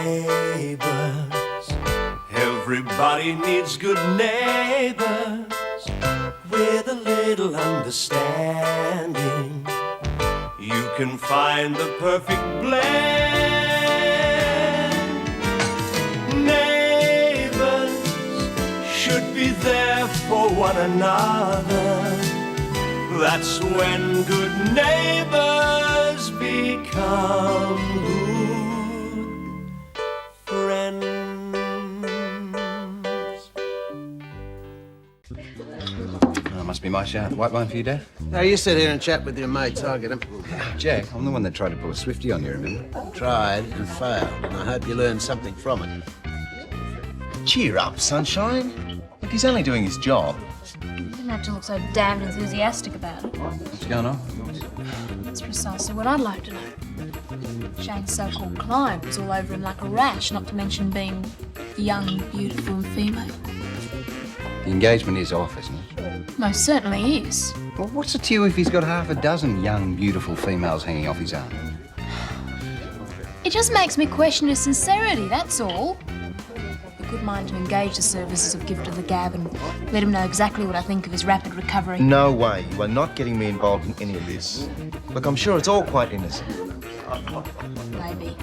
Neighbours, everybody needs good neighbours with a little understanding. You can find the perfect blend. Neighbours should be there for one another. That's when good neighbours become good friends. Must be Marcia. White wine for you, Dad? No, you sit here and chat with your mates. I'll get him. Jack, I'm the one that tried to pull a Swifty on you, remember? Tried and failed, and I hope you learned something from it. Cheer up, sunshine. Look, he's only doing his job. You didn't have to look so damned enthusiastic about it. What's going on? That's precisely what I'd like to know. Shane's so-called Clive was all over him like a rash, not to mention being young, beautiful and female. The engagement is off, isn't it? Most certainly is. Well, what's it to you if he's got half a dozen young, beautiful females hanging off his arm? It just makes me question his sincerity, that's all. A good mind to engage the services of Gift of the Gab and let him know exactly what I think of his rapid recovery. No way. You are not getting me involved in any of this. Look, I'm sure it's all quite innocent. Maybe.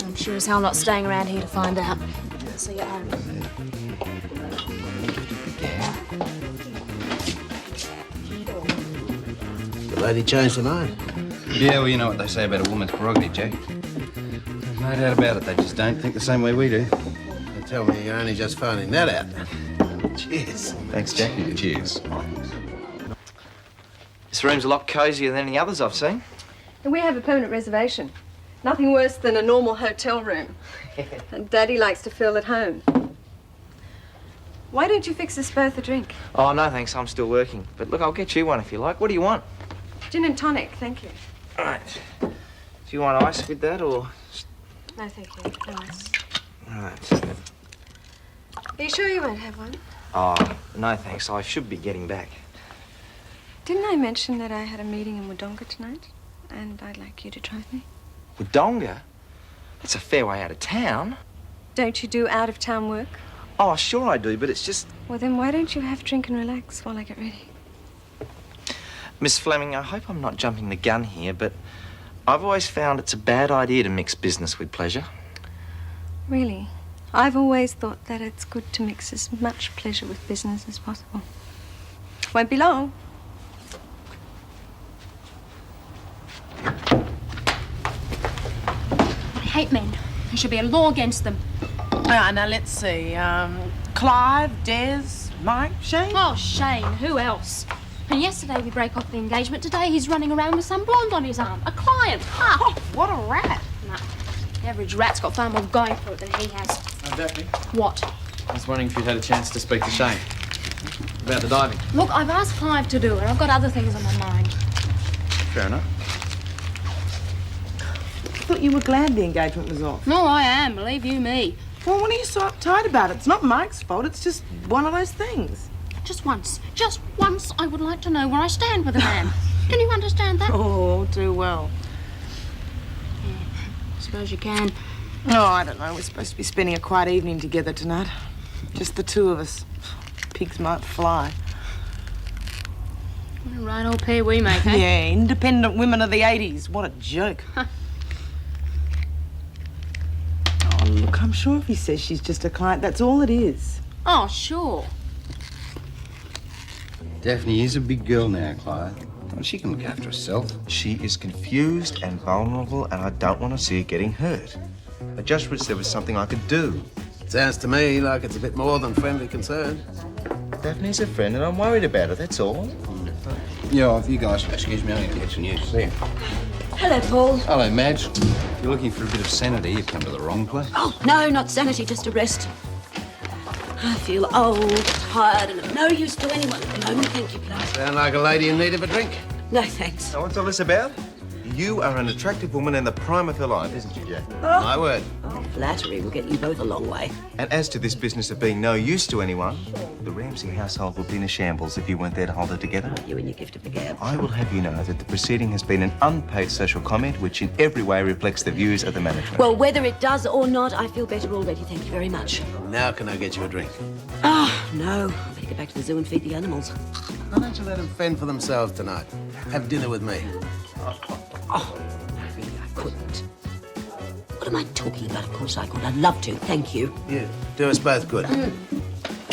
I'm sure as hell not staying around here to find out. See you at home. The lady changed her mind. Yeah, well, you know what they say about a woman's prerogative, Jack. There's no doubt about it. They just don't think the same way we do. They tell me you're only just finding that out. Cheers. Thanks, Jack. Cheers. This room's a lot cosier than any others I've seen. And we have a permanent reservation. Nothing worse than a normal hotel room. And Daddy likes to feel at home. Why don't you fix us both a drink? Oh, no, thanks. I'm still working. But look, I'll get you one if you like. What do you want? Gin and tonic, thank you. All right. Do you want ice with that or...? No, thank you. No ice. All right. Are you sure you won't have one? Oh, no, thanks. I should be getting back. Didn't I mention that I had a meeting in Wodonga tonight? And I'd like you to drive me. Wodonga? That's a fair way out of town. Don't you do out-of-town work? Oh, sure I do, but it's just... Well, then why don't you have a drink and relax while I get ready? Miss Fleming, I hope I'm not jumping the gun here, but I've always found it's a bad idea to mix business with pleasure. Really? I've always thought that it's good to mix as much pleasure with business as possible. Won't be long. I hate men. There should be a law against them. Now, let's see. Clive, Des, Mike, Shane? Oh, Shane, who else? And yesterday we break off the engagement. Today he's running around with some blonde on his arm. A client. Ha! Oh, what a rat. No. The average rat's got far more going for it than he has. Daphne, What? I was wondering if you'd had a chance to speak to Shane about the diving. Look, I've asked Clive to do it. I've got other things on my mind. Fair enough. I thought you were glad the engagement was off. No, I am. Believe you me. Well, what are you so uptight about it? It's not Mike's fault. It's just one of those things. Just once, I would like to know where I stand with a man. Can you understand that? Oh, too well. Yeah, I suppose you can. Oh, I don't know. We're supposed to be spending a quiet evening together tonight. Just the two of us. Pigs might fly. What a right old pair we make, eh? Yeah, independent women of the 80s. What a joke. Oh, look, I'm sure if he says she's just a client, that's all it is. Oh, sure. Daphne is a big girl now, Clive. Well, she can look after herself. She is confused and vulnerable, and I don't want to see her getting hurt. I just wish there was something I could do. Sounds to me like it's a bit more than friendly concern. Daphne's a friend, and I'm worried about her, that's all. Yeah, if you guys excuse me, I need to get some news. See you. Hello, Paul. Hello, Madge. If you're looking for a bit of sanity, you've come to the wrong place. Oh, no, not sanity, just a rest. I feel old, tired, and of no use to anyone at the moment. Thank you, Clarke. Sound like a lady in need of a drink. No, thanks. So what's all this about? You are an attractive woman in the prime of her life, isn't you, Jack? Oh. My word. Oh, flattery will get you both a long way. And as to this business of being no use to anyone, the Ramsay household would be in a shambles if you weren't there to hold it together. You and your gift of the gab. I will have you know that the proceeding has been an unpaid social comment which in every way reflects the views of the management. Well, whether it does or not, I feel better already, thank you very much. Now can I get you a drink? Oh, no. I better get back to the zoo and feed the animals. Why don't you let them fend for themselves tonight? Have dinner with me. Oh, really, I couldn't. What am I talking about? Of course I could. I'd love to, thank you. Yeah, do us both good.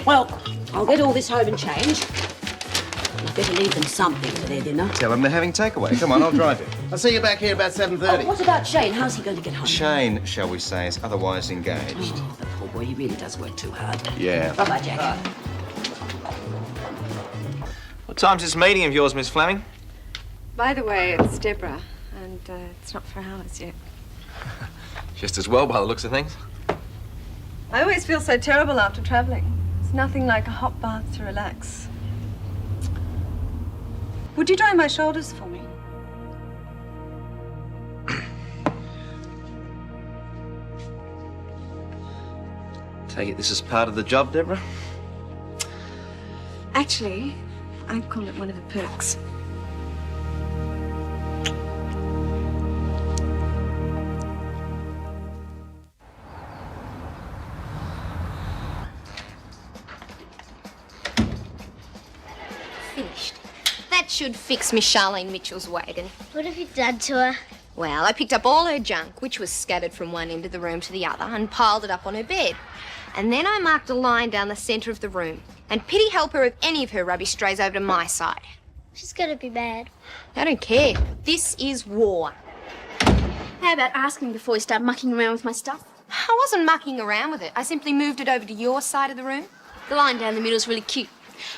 Well, I'll get all this home and change. I'd better leave them something for their dinner. Tell them they're having takeaway. Come on, I'll drive you. I'll see you back here about 7:30. Oh, what about Shane? How's he going to get home? Shane, shall we say, is otherwise engaged. Oh, the poor boy, he really does work too hard. Yeah. Bye-bye, Jack. What time's this meeting of yours, Miss Fleming? By the way, it's Deborah, and it's not for hours yet. Just as well by the looks of things. I always feel so terrible after travelling. It's nothing like a hot bath to relax. Would you dry my shoulders for me? Take it this is part of the job, Deborah? Actually, I call it one of the perks. Finished. That should fix Miss Charlene Mitchell's wagon. What have you done to her? Well, I picked up all her junk, which was scattered from one end of the room to the other, and piled it up on her bed. And then I marked a line down the centre of the room. And pity help her if any of her rubbish strays over to my side. She's gonna be mad. I don't care. This is war. How about asking before you start mucking around with my stuff? I wasn't mucking around with it. I simply moved it over to your side of the room. The line down the middle is really cute.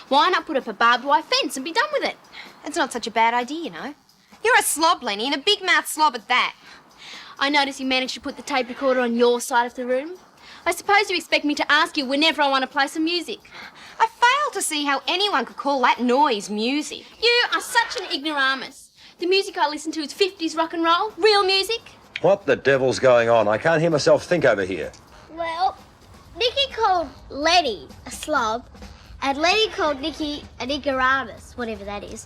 Why not put up a barbed wire fence and be done with it? It's not such a bad idea, you know. You're a slob, Lenny, and a big-mouth slob at that. I notice you managed to put the tape recorder on your side of the room. I suppose you expect me to ask you whenever I want to play some music. I fail to see how anyone could call that noise music. You are such an ignoramus. The music I listen to is 50s rock and roll, real music. What the devil's going on? I can't hear myself think over here. Well, Nikki called Lenny a slob, and Lenny called Nikki an ignoramus, whatever that is.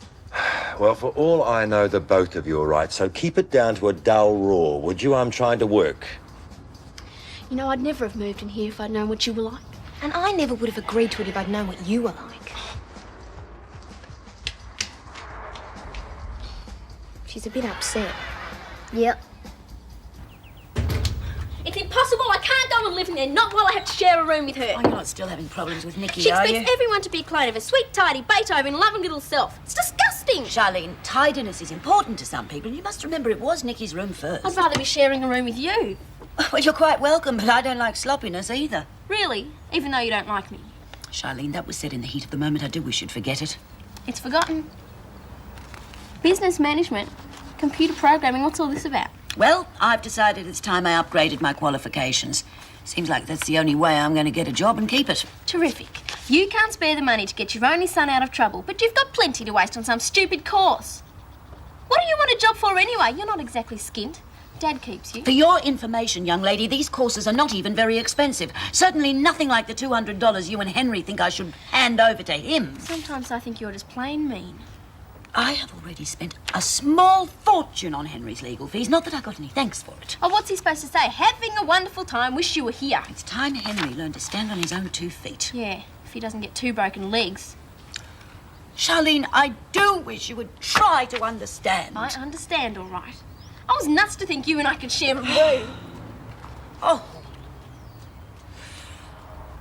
Well, for all I know, the both of you are right, so keep it down to a dull roar, would you? I'm trying to work. You know, I'd never have moved in here if I'd known what you were like. And I never would have agreed to it if I'd known what you were like. She's a bit upset. Yep. It's impossible. I can't go and live in there, not while I have to share a room with her. Oh, you're not still having problems with Nikki, She are you? expects everyone to be a clone of her sweet, tidy, Beethoven, loving little self. It's disgusting. Charlene, tidiness is important to some people. You must remember it was Nikki's room first. I'd rather be sharing a room with you. Well, you're quite welcome, but I don't like sloppiness either. Really? Even though you don't like me? Charlene, that was said in the heat of the moment. I do wish you'd forget it. It's forgotten. Business management, computer programming, what's all this about? Well, I've decided it's time I upgraded my qualifications. Seems like that's the only way I'm going to get a job and keep it. Terrific. You can't spare the money to get your only son out of trouble, but you've got plenty to waste on some stupid course. What do you want a job for anyway? You're not exactly skint. Dad keeps you. For your information, young lady, these courses are not even very expensive. Certainly nothing like the $200 you and Henry think I should hand over to him. Sometimes I think you're just plain mean. I have already spent a small fortune on Henry's legal fees. Not that I got any thanks for it. Oh, what's he supposed to say? Having a wonderful time, wish you were here. It's time Henry learned to stand on his own 2 feet. Yeah, if he doesn't get 2 broken legs. Charlene, I do wish you would try to understand. I understand, all right. I was nuts to think you and I could share a room. Oh.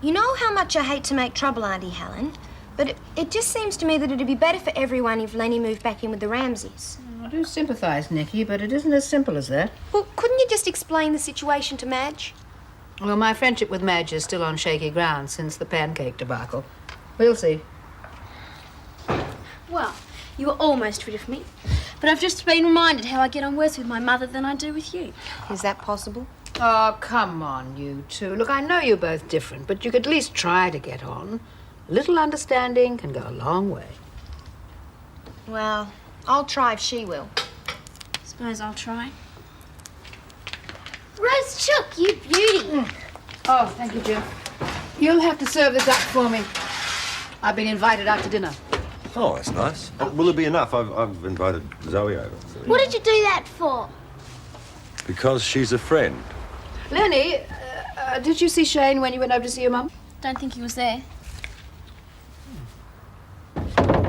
You know how much I hate to make trouble, Auntie Helen, but it just seems to me that it'd be better for everyone if Lenny moved back in with the Ramsays. I do sympathise, Nikki, but it isn't as simple as that. Well, couldn't you just explain the situation to Madge? Well, my friendship with Madge is still on shaky ground since the pancake debacle. We'll see. Well, you were almost rid of me, but I've just been reminded how I get on worse with my mother than I do with you. Is that possible? Oh, come on, you two. Look, I know you're both different, but you could at least try to get on. A little understanding can go a long way. Well, I'll try if she will. Suppose I'll try. Roast chook, you beauty. Oh, thank you, Jim. You'll have to serve this up for me. I've been invited out to dinner. Oh, that's nice. Will it be enough? I've invited Zoe over. What did you do that for? Because she's a friend. Lenny, did you see Shane when you went over to see your mum? Don't think he was there.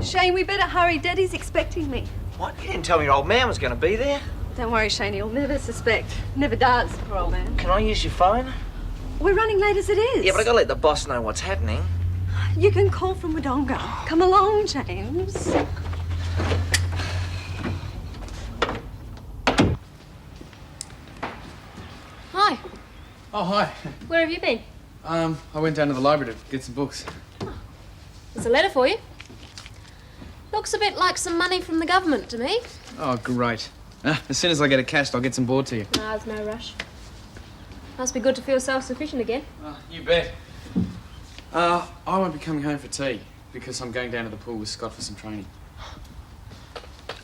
Shane, we better hurry. Daddy's expecting me. What? You didn't tell me your old man was going to be there. Don't worry, Shane, he'll never suspect. Never does, poor old man. Can I use your phone? We're running late as it is. Yeah, but I got to let the boss know what's happening. You can call from Wodonga. Come along, James. Hi. Oh, hi. Where have you been? I went down to the library to get some books. There's a letter for you. Looks a bit like some money from the government to me. Oh, great. As soon as I get it cashed, I'll get some board to you. No, there's no rush. Must be good to feel self-sufficient again. You bet. I won't be coming home for tea because I'm going down to the pool with Scott for some training.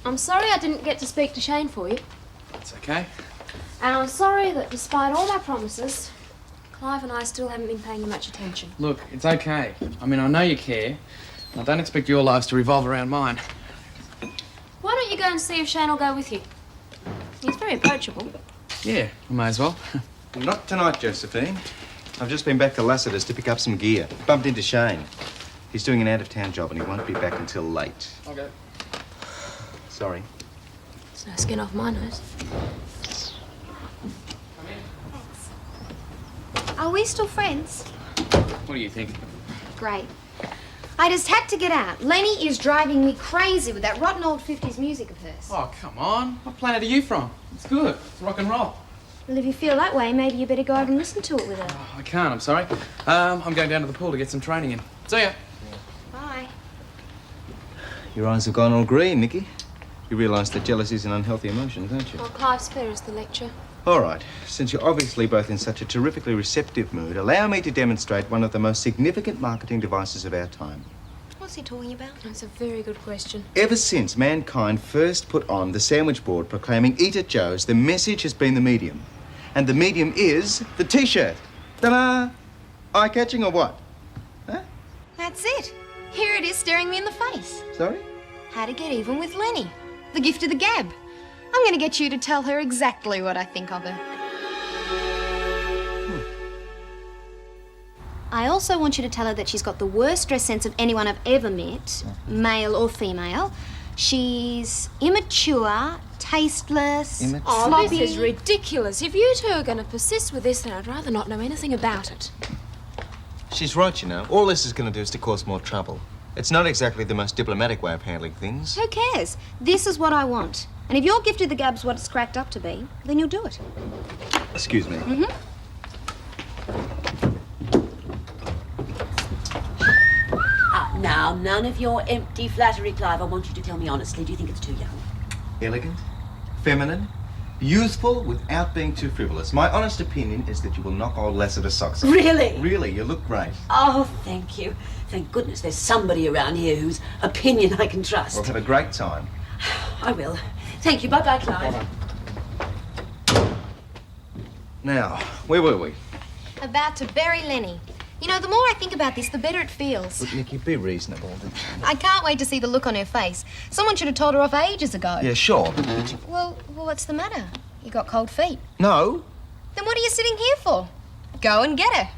I'm sorry I didn't get to speak to Shane for you. It's okay. And I'm sorry that despite all my promises, Clive and I still haven't been paying you much attention. Look, it's okay. I mean, I know you care. I don't expect your lives to revolve around mine. Why don't you go and see if Shane will go with you? He's very approachable. Yeah, I may as well. Not tonight, Josephine. I've just been back to Lassiter's to pick up some gear. Bumped into Shane. He's doing an out-of-town job and he won't be back until late. Okay. Sorry. There's no skin off my nose. Are we still friends? What do you think? Great. I just had to get out. Lenny is driving me crazy with that rotten old 50s music of hers. Oh, come on. What planet are you from? It's good. It's rock and roll. Well, if you feel that way, maybe you better go over and listen to it with her. Oh, I can't, I'm sorry. I'm going down to the pool to get some training in. See ya. Bye. Your eyes have gone all green, Nikki. You realise that jealousy is an unhealthy emotion, don't you? Well, Clive, spare us the lecture. All right. Since you're obviously both in such a terrifically receptive mood, allow me to demonstrate one of the most significant marketing devices of our time. What's he talking about? That's a very good question. Ever since mankind first put on the sandwich board proclaiming "Eat at Joe's," the message has been the medium. And the medium is the T-shirt. Ta-da! Eye-catching or what? Huh? That's it. Here it is staring me in the face. Sorry? How to get even with Lenny. The gift of the gab. I'm going to get you to tell her exactly what I think of her. I also want you to tell her that she's got the worst dress sense of anyone I've ever met, male or female. She's immature, tasteless, Oh, sloppy. this is ridiculous. If you two are going to persist with this, then I'd rather not know anything about it. She's right, you know. All this is going to do is to cause more trouble. It's not exactly the most diplomatic way of handling things. Who cares? This is what I want. And if your gift of the gab's what it's cracked up to be, then you'll do it. Excuse me. Mm-hmm. Now, none of your empty flattery, Clive. I want you to tell me honestly. Do you think it's too young? Elegant, feminine, youthful without being too frivolous. My honest opinion is that you will knock old Lassiter's socks off. Really? Really, you look great. Oh, thank you. Thank goodness there's somebody around here whose opinion I can trust. We'll have a great time. I will. Thank you. Bye-bye, Clive. Bye-bye. Now, where were we? About to bury Lenny. You know, the more I think about this, the better it feels. Look, Nikki, be reasonable. I can't wait to see the look on her face. Someone should have told her off ages ago. Yeah, sure. Well, what's the matter? You got cold feet. No. Then what are you sitting here for? Go and get her.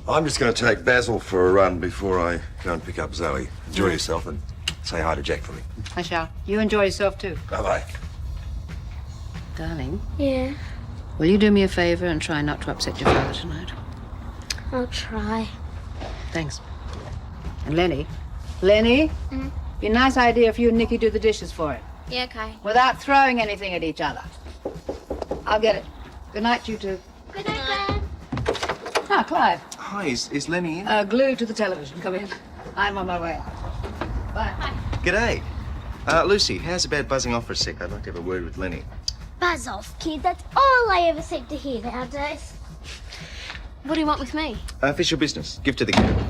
I'm just going to take Basil for a run before I go and pick up Zoe. Enjoy yourself and say hi to Jack for me. I shall. You enjoy yourself too. Bye-bye. Darling, Yeah, will you do me a favour and try not to upset your father tonight? I'll try. Thanks. And Lenny? Lenny? Be a nice idea if you and Nikki do the dishes for him. Yeah, okay. Without throwing anything at each other. I'll get it. Good night, you two. Good night, Gran. Ah, Clive. Hi, is Lenny in? Glued to the television. Come in. I'm on my way. Bye. G'day. Lucy, how's about buzzing off for a sec? I'd like to have a word with Lenny. Buzz off, kid. That's all I ever seem to hear nowadays. What do you want with me? Official business. Give to the giver.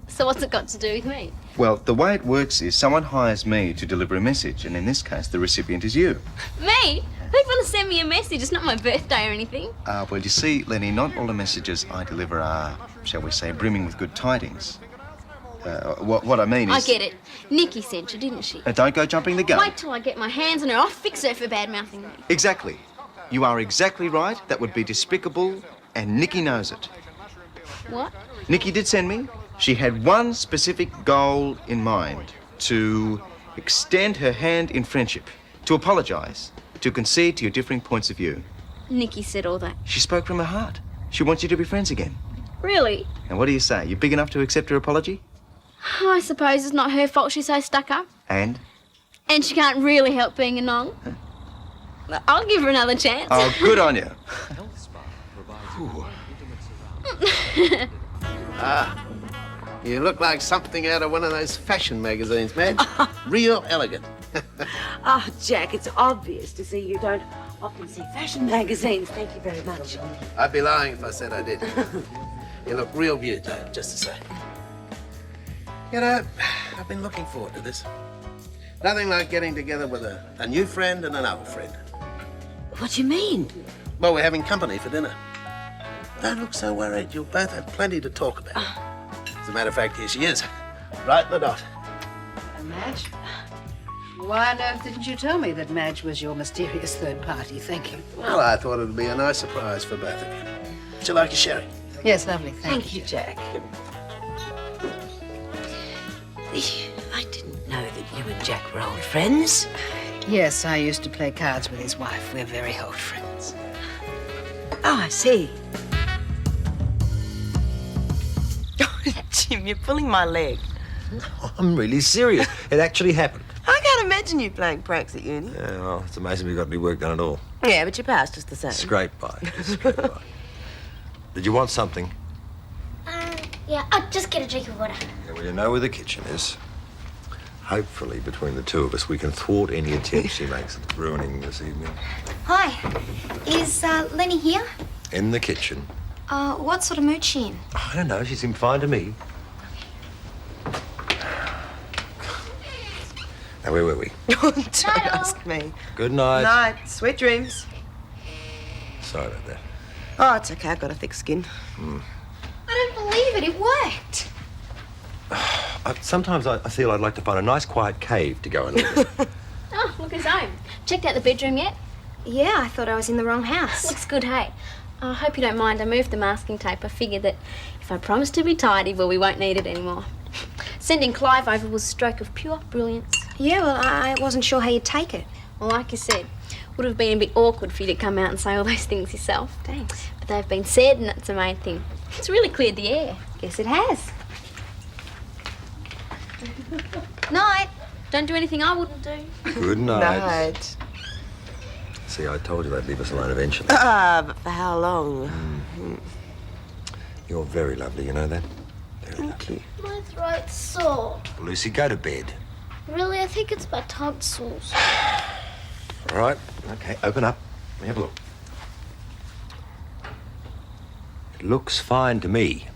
So what's it got to do with me? Well, the way it works is someone hires me to deliver a message, and in this case, the recipient is you. Me? People want to send me a message. It's not my birthday or anything. Well, you see, Lenny, not all the messages I deliver are, shall we say, brimming with good tidings. What I mean is... I get it. Nikki sent you, didn't she? Don't go jumping the gun. Wait till I get my hands on her. I'll fix her for bad-mouthing me. Exactly. You are exactly right. That would be despicable, and Nikki knows it. What? Nikki did send me. She had one specific goal in mind, to extend her hand in friendship, to apologise, to concede to your differing points of view. Nikki said all that. She spoke from her heart. She wants you to be friends again. Really? And what do you say? You big enough to accept her apology? I suppose it's not her fault she's so stuck up. And? And she can't really help being a nong. I'll give her another chance. Oh, good on you. You look like something out of one of those fashion magazines, man. Real elegant. Oh, Jack, it's obvious to see you don't often see fashion magazines. Thank you very much. I'd be lying if I said I did. You look real beautiful, just to say. You know, I've been looking forward to this. Nothing like getting together with a new friend and an old friend. What do you mean? Well, we're having company for dinner. Don't look so worried. You'll both have plenty to talk about. As a matter of fact, here she is. Right in the dot. Madge? Why on earth didn't you tell me that Madge was your mysterious third party? Thank you. Well, I thought it would be a nice surprise for both of you. Would you like a sherry? Yes, lovely. Thank you, Jack. I didn't know that you and Jack were old friends. Yes, I used to play cards with his wife. We're very old friends. Oh, I see. Jim, you're pulling my leg. I'm really serious. It actually happened. I can't imagine you playing pranks at uni. Yeah, well, it's amazing we got any work done at all. Yeah, but you passed just the same. Scrape by. Scrape by. Did you want something? Yeah, I'll just get a drink of water. Yeah, well, you know where the kitchen is. Hopefully, between the two of us, we can thwart any attempts she makes at ruining this evening. Hi. Is Lenny here? In the kitchen. What sort of mood she in? I don't know. She seemed fine to me. Now, where were we? Don't ask me. Good night. Night. Sweet dreams. Sorry about that. Oh, it's okay. I've got a thick skin. I don't believe it. It worked. Sometimes I feel I'd like to find a nice, quiet cave to go and live in. Oh, look who's home. Checked out the bedroom yet? Yeah, I thought I was in the wrong house. Looks good, hey? I hope you don't mind. I moved the masking tape. I figured that if I promise to be tidy, well, we won't need it anymore. Sending Clive over was a stroke of pure brilliance. Yeah, well, I wasn't sure how you'd take it. Well, like you said, would have been a bit awkward for you to come out and say all those things yourself. Thanks. But they've been said, and that's the main thing. It's really cleared the air. Guess it has. Night. Don't do anything I wouldn't do. Good night. Night. See, I told you they'd leave us alone eventually. But for how long? You're very lovely, you know that? Thank you. My throat's sore. Lucy, go to bed. Really, I think it's my tonsils. All right. Okay, open up. Let me have a look. It looks fine to me.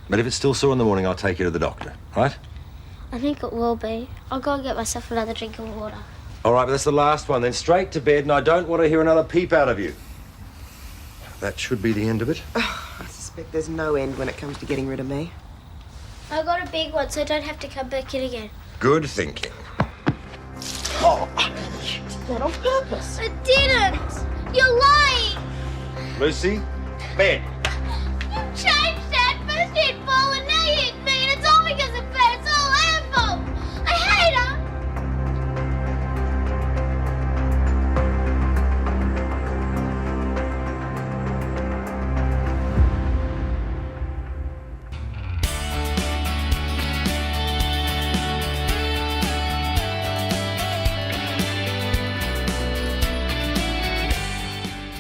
But if it's still sore in the morning, I'll take you to the doctor, right? I think it will be. I'll go and get myself another drink of water. All right, but that's the last one. Then straight to bed, and I don't want to hear another peep out of you. That should be the end of it. I suspect there's no end when it comes to getting rid of me. I got a big one, so I don't have to come back in again. Good thinking. Oh, not on purpose. I didn't! You're lying! Lucy, bed.